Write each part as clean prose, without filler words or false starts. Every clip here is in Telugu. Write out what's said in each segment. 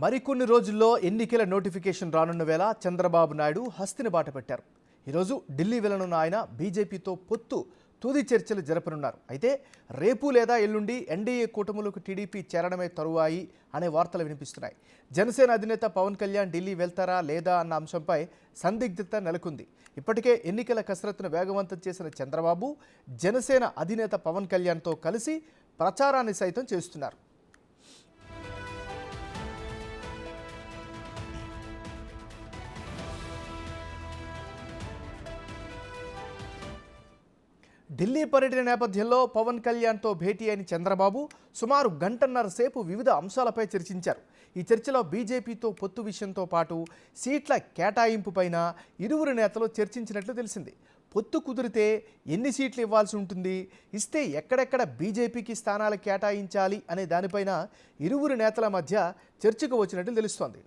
మరికొన్ని రోజుల్లో ఎన్నికల నోటిఫికేషన్ రానున్న వేళ చంద్రబాబు నాయుడు హస్తిని బాట పెట్టారు. ఈరోజు ఢిల్లీ వెళ్లనున్న ఆయన బీజేపీతో తుది చర్చలు జరపనున్నారు. అయితే రేపు లేదా ఎల్లుండి ఎన్డీఏ కూటమిలోకి టీడీపీ చేరడమే తరువాయి అనే వార్తలు వినిపిస్తున్నాయి. జనసేన అధినేత పవన్ కళ్యాణ్ ఢిల్లీ వెళ్తారా లేదా అన్న అంశంపై సందిగ్ధత నెలకొంది. ఇప్పటికే ఎన్నికల కసరత్తును వేగవంతం చేసిన చంద్రబాబు జనసేన అధినేత పవన్ కళ్యాణ్తో కలిసి ప్రచారాన్ని సైతం చేస్తున్నారు. ఢిల్లీ పర్యటన నేపథ్యంలో పవన్ కళ్యాణ్తో భేటీ అయిన చంద్రబాబు సుమారు గంటన్నర సేపు వివిధ అంశాలపై చర్చించారు. ఈ చర్చలో బీజేపీతో పొత్తు విషయంతో పాటు సీట్ల కేటాయింపుపైన ఇరువురు నేతలు చర్చించినట్లు తెలిసింది. పొత్తు కుదిరితే ఎన్ని సీట్లు ఇవ్వాల్సి ఉంటుంది, ఇస్తే ఎక్కడెక్కడ బీజేపీకి స్థానాలు కేటాయించాలి అనే దానిపైన ఇరువురు నేతల మధ్య చర్చకు వచ్చినట్లు తెలుస్తోంది.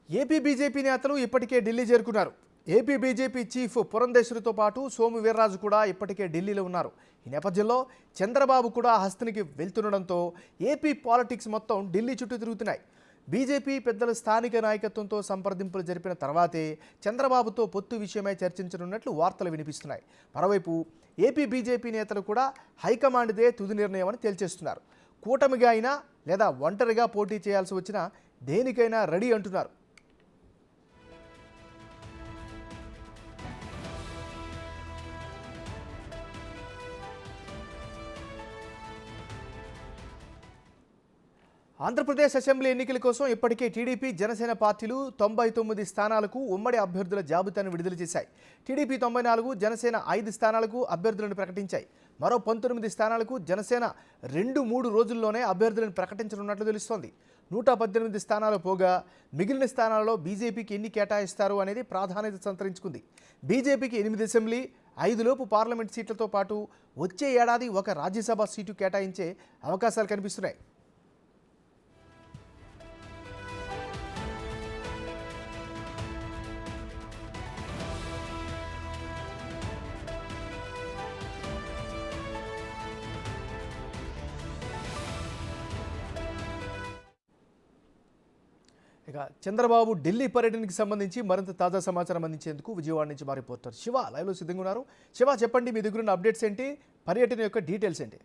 ఏపీ బీజేపీ నేతలు ఇప్పటికే ఢిల్లీ చేరుకున్నారు. ఏపీ బీజేపీ చీఫ్ పురంధేశ్వరితో పాటు సోము వీర్రాజు కూడా ఇప్పటికే ఢిల్లీలో ఉన్నారు. ఈ నేపథ్యంలో చంద్రబాబు కూడా హస్తినికి వెళ్తుండడంతో ఏపీ పాలిటిక్స్ మొత్తం ఢిల్లీ చుట్టూ తిరుగుతున్నాయి. బీజేపీ పెద్దల స్థానిక నాయకత్వంతో సంప్రదింపులు జరిపిన తర్వాతే చంద్రబాబుతో పొత్తు విషయమై చర్చించనున్నట్లు వార్తలు వినిపిస్తున్నాయి. మరోవైపు ఏపీ బీజేపీ నేతలు కూడా హైకమాండ్దే తుది నిర్ణయం అని తేల్చేస్తున్నారు. కూటమిగా అయినా లేదా ఒంటరిగా పోటీ చేయాల్సి వచ్చినా దేనికైనా రెడీ అంటున్నారు. ఆంధ్రప్రదేశ్ అసెంబ్లీ ఎన్నికల కోసం ఇప్పటికే టీడీపీ జనసేన పార్టీలు 99 స్థానాలకు ఉమ్మడి అభ్యర్థుల జాబితాను విడుదల చేశాయి. టీడీపీ 94, జనసేన 5 స్థానాలకు అభ్యర్థులను ప్రకటించాయి. మరో 19 స్థానాలకు జనసేన 2-3 రోజుల్లోనే అభ్యర్థులను ప్రకటించనున్నట్లు తెలుస్తోంది. 118 స్థానాలు పోగా మిగిలిన స్థానాలలో బీజేపీకి ఎన్ని కేటాయిస్తారు అనేది ప్రాధాన్యత సంతరించుకుంది. బీజేపీకి 8 అసెంబ్లీ, 5 లోపు పార్లమెంట్ సీట్లతో పాటు వచ్చే ఏడాది ఒక రాజ్యసభ సీటు కేటాయించే అవకాశాలు కనిపిస్తున్నాయి. ఇక చంద్రబాబు ఢిల్లీ పర్యటనకి సంబంధించి మరింత తాజా సమాచారం అందించేందుకు విజయవాడ నుంచి మా రిపోర్టర్ శివ లైవ్లో సిద్ధంగా ఉన్నారు. శివ, చెప్పండి, మీ దగ్గర ఉన్న అప్డేట్స్ ఏంటి, పర్యటన యొక్క డీటెయిల్స్ ఏంటి?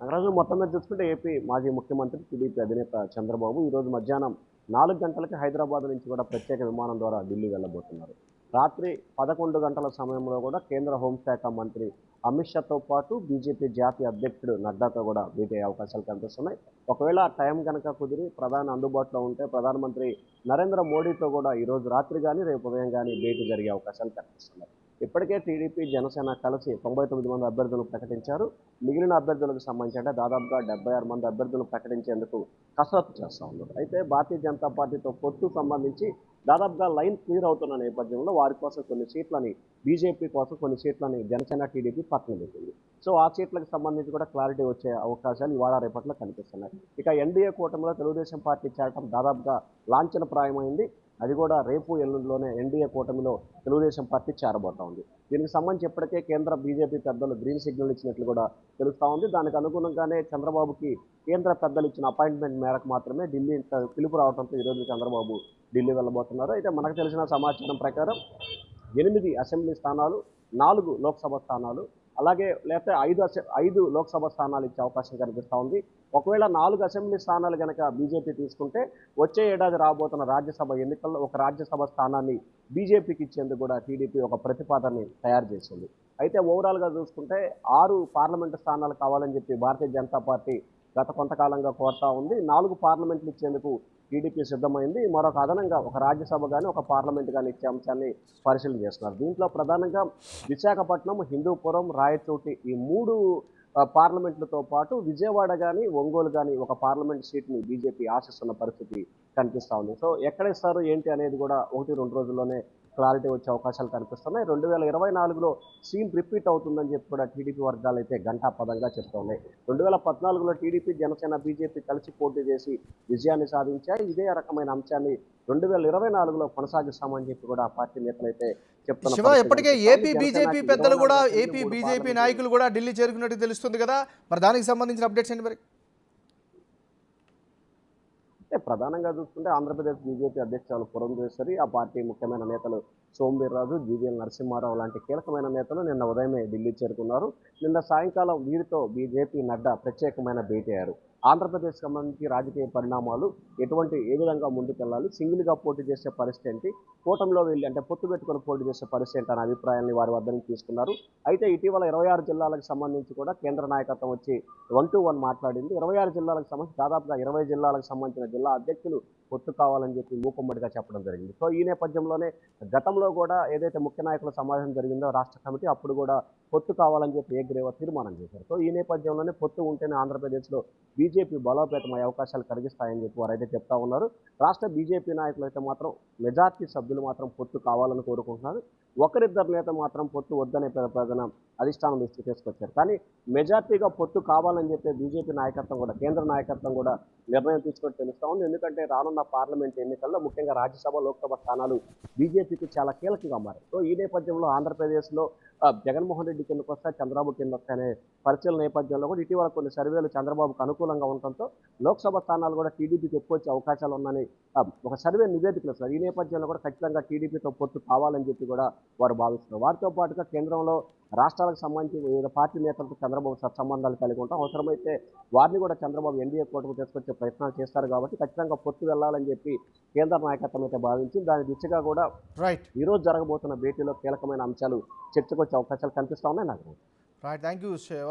నగరాజు, మొత్తం మీద చూసుకుంటే ఏపీ మాజీ ముఖ్యమంత్రి టీడీపీ అధినేత చంద్రబాబు ఈరోజు మధ్యాహ్నం 4 గంటలకి హైదరాబాద్ నుంచి కూడా ప్రత్యేక విమానం ద్వారా ఢిల్లీ వెళ్ళబోతున్నారు. రాత్రి 11 గంటల సమయంలో కూడా కేంద్ర హోంశాఖ మంత్రి అమిత్ షాతో పాటు బీజేపీ జాతీయ అధ్యక్షుడు నడ్డాతో కూడా భేటీ అయ్యే అవకాశాలు కనిపిస్తున్నాయి. ఒకవేళ టైం కనుక కుదిరి ప్రధాని అందుబాటులో ఉంటే ప్రధానమంత్రి నరేంద్ర మోడీతో కూడా ఈరోజు రాత్రి కానీ రేపు ఉదయం కానీ భేటీ జరిగే అవకాశాలు కనిపిస్తున్నాయి. ఇప్పటికే టీడీపీ జనసేన కలిసి 99 మంది అభ్యర్థులు ప్రకటించారు. మిగిలిన అభ్యర్థులకు సంబంధించి అంటే దాదాపుగా 76 మంది అభ్యర్థులు ప్రకటించేందుకు కసరత్తు చేస్తూ ఉన్నారు. అయితే భారతీయ జనతా పార్టీతో పొత్తు సంబంధించి దాదాపుగా లైన్ క్లియర్ అవుతున్న నేపథ్యంలో వారి కోసం కొన్ని సీట్లని, బీజేపీ కోసం కొన్ని సీట్లని జనసేన టీడీపీ పక్కన పెట్టింది. సో ఆ సీట్లకు సంబంధించి కూడా క్లారిటీ వచ్చే అవకాశాలు ఇవాళ రేపట్లో కనిపిస్తున్నాయి. ఇక ఎన్డీఏ కూటమిలో తెలుగుదేశం పార్టీ చేరటం దాదాపుగా లాంఛనప్రాయమైంది. అది కూడా రేపు ఎల్లుండిలోనే ఎన్డీఏ కూటమిలో తెలుగుదేశం పార్టీ చేరబోతా ఉంది. దీనికి సంబంధించి ఇప్పటికే కేంద్ర బీజేపీ పెద్దలు గ్రీన్ సిగ్నల్ ఇచ్చినట్లు కూడా తెలుస్తూ ఉంది. దానికి అనుగుణంగానే చంద్రబాబుకి కేంద్ర పెద్దలు ఇచ్చిన అపాయింట్మెంట్ మేరకు మాత్రమే ఢిల్లీ పిలుపు రావడంతో ఈరోజు చంద్రబాబు ఢిల్లీ వెళ్ళబోతున్నారు. అయితే మనకు తెలిసిన సమాచారం ప్రకారం 8 అసెంబ్లీ స్థానాలు, 4 లోక్సభ స్థానాలు, అలాగే లేకపోతే 5 లోక్సభ స్థానాలు ఇచ్చే అవకాశం కనిపిస్తూ ఉంది. ఒకవేళ 4 అసెంబ్లీ స్థానాలు కనుక బీజేపీ తీసుకుంటే వచ్చే ఏడాది రాబోతున్న రాజ్యసభ ఎన్నికల్లో ఒక రాజ్యసభ స్థానాన్ని బీజేపీకి ఇచ్చేందుకు కూడా టీడీపీ ఒక ప్రతిపాదనని తయారు చేసింది. అయితే ఓవరాల్గా చూసుకుంటే 6 పార్లమెంటు స్థానాలు కావాలని చెప్పి భారతీయ జనతా పార్టీ గత కొంతకాలంగా కోరుతా ఉంది. 4 పార్లమెంట్లు ఇచ్చేందుకు టీడీపీ సిద్ధమైంది. మరొక అదనంగా ఒక రాజ్యసభ కానీ ఒక పార్లమెంట్ కానీ ఇచ్చే అంశాన్ని పరిశీలన చేస్తున్నారు. దీంట్లో ప్రధానంగా విశాఖపట్నం, హిందూపురం, రాయచోటి ఈ 3 పార్లమెంట్లతో పాటు విజయవాడ కానీ ఒంగోలు కానీ ఒక పార్లమెంట్ సీట్ని బీజేపీ ఆశిస్తున్న పరిస్థితి కనిపిస్తూ ఉంది. సో ఎక్కడ ఇస్తారు ఏంటి అనేది కూడా 1-2 రోజుల్లోనే క్లారిటీ వచ్చే అవకాశాలు కనిపిస్తున్నాయి. 2024లో సీన్ రిపీట్ అవుతుందని చెప్పి కూడా టీడీపీ వర్గాలు అయితే ఘంటాపథంగా చెప్తున్నాయి. 2014లో టీడీపీ, జనసేన, బీజేపీ కలిసి పోటీ చేసి విజయాన్ని సాధించాయి. ఇదే రకమైన అంశాన్ని 2024లో కొనసాగిస్తామని చెప్పి కూడా ఆ పార్టీ నేతలు అయితే చెప్తున్న శివ, పరిస్థితి ఎప్పటికే కనిపిస్తోంది. ఏపీ బీజేపీ జనసేనకి పెద్దలు కూడా 24 ఏపీ 3 బీజేపీ పార్లమెంటు నాయకులు కూడా ఢిల్లీ చేరుకున్నట్టు తెలుస్తుంది కదా, మరి దానికి సంబంధించిన అప్డేట్స్ ఏంటి మరి? అంటే ప్రధానంగా చూసుకుంటే ఆంధ్రప్రదేశ్ బీజేపీ అధ్యక్షురాలు పురంధేశ్వరి, ఆ పార్టీ ముఖ్యమైన నేతలు సోము వీర్రాజు, జీవీఎల్ నరసింహారావు లాంటి కీలకమైన నేతలు నిన్న ఉదయమే ఢిల్లీ చేరుకున్నారు. నిన్న సాయంకాలం వీరితో బీజేపీ నడ్డా ప్రత్యేకమైన భేటీ అయ్యారు. ఆంధ్రప్రదేశ్ సంబంధించి రాజకీయ పరిణామాలు ఏ విధంగా ముందుకెళ్ళాలి, సింగిల్గా పోటీ చేసే పరిస్థితి ఏంటి, కూటమిలో వెళ్ళి అంటే పొత్తు పెట్టుకొని పోటీ చేసే పరిస్థితి ఏంటి అనే అభిప్రాయాన్ని వారి వద్ద నుంచి తీసుకున్నారు. అయితే ఇటీవల 26 జిల్లాలకు సంబంధించి కూడా కేంద్ర నాయకత్వం వచ్చి 1-to-1 మాట్లాడింది. 26 జిల్లాలకు సంబంధించి దాదాపుగా 20 జిల్లాలకు సంబంధించిన జిల్లా అధ్యక్షులు పొత్తు కావాలని చెప్పి మూకుమ్మడిగా చెప్పడం జరిగింది. సో ఈ నేపథ్యంలోనే గతంలో కూడా ఏదైతే ముఖ్య నాయకుల సమావేశం జరిగిందో రాష్ట్ర కమిటీ, అప్పుడు కూడా పొత్తు కావాలని చెప్పి ఏకగ్రీవ తీర్మానం చేశారు. సో ఈ నేపథ్యంలోనే పొత్తు ఉంటేనే ఆంధ్రప్రదేశ్లో బీజేపీ బలోపేతమయ్యే అవకాశాలు కలిగిస్తాయని చెప్పి వారైతే చెప్తా ఉన్నారు. రాష్ట్ర బీజేపీ నాయకులు అయితే మాత్రం మెజార్టీ సభ్యులు మాత్రం పొత్తు కావాలని కోరుకుంటున్నారు. ఒకరిద్దరు నేత మాత్రం పొత్తు వద్దనే ప్రధాన అధిష్టానం దృష్టికి తీసుకొచ్చారు. కానీ మెజార్టీగా పొత్తు కావాలని చెప్పే బీజేపీ నాయకత్వం కూడా, కేంద్ర నాయకత్వం కూడా నిర్ణయం తీసుకొని తెలుస్తూ ఉంది. ఎందుకంటే రానున్న పార్లమెంట్ ఎన్నికల్లో ముఖ్యంగా రాజ్యసభ, లోక్సభ స్థానాలు బీజేపీకి చాలా కీలకంగా మారాయి. సో ఈ నేపథ్యంలో ఆంధ్రప్రదేశ్లో జగన్మోహన్ రెడ్డి కిందకు వస్తే, చంద్రబాబు కింద వస్తే అనే పరిశీలన నేపథ్యంలో కూడా ఇటీవల కొన్ని సర్వేలు చంద్రబాబుకు అనుకూలంగా ఉండటంతో లోక్సభ స్థానాలు కూడా టీడీపీకి ఎక్కువ వచ్చే అవకాశాలు ఉన్నాయని ఒక సర్వే నివేదికలు వస్తారు. ఈ నేపథ్యంలో కూడా ఖచ్చితంగా టీడీపీతో పొత్తు కావాలని చెప్పి కూడా వారు భావిస్తున్నారు. వారితో పాటుగా కేంద్రంలో రాష్ట్రాలకు సంబంధించి వివిధ పార్టీ నేతలతో చంద్రబాబు సత్సంబంధాలు కలిగి ఉంటాం. అవసరమైతే వారిని కూడా చంద్రబాబు ఎన్డీఏ కూటమికి తీసుకొచ్చే ప్రయత్నాలు చేస్తారు. కాబట్టి ఖచ్చితంగా పొత్తు వెళ్ళాలని చెప్పి కేంద్ర నాయకత్వం అయితే భావించి దాని దిశగా కూడా రైట్ ఈరోజు జరగబోతున్న భేటీలో కీలకమైన అంశాలు చర్చకు వచ్చే అవకాశాలు కనిపిస్తా ఉన్నాయి నాకు. Right, thank you Shiva.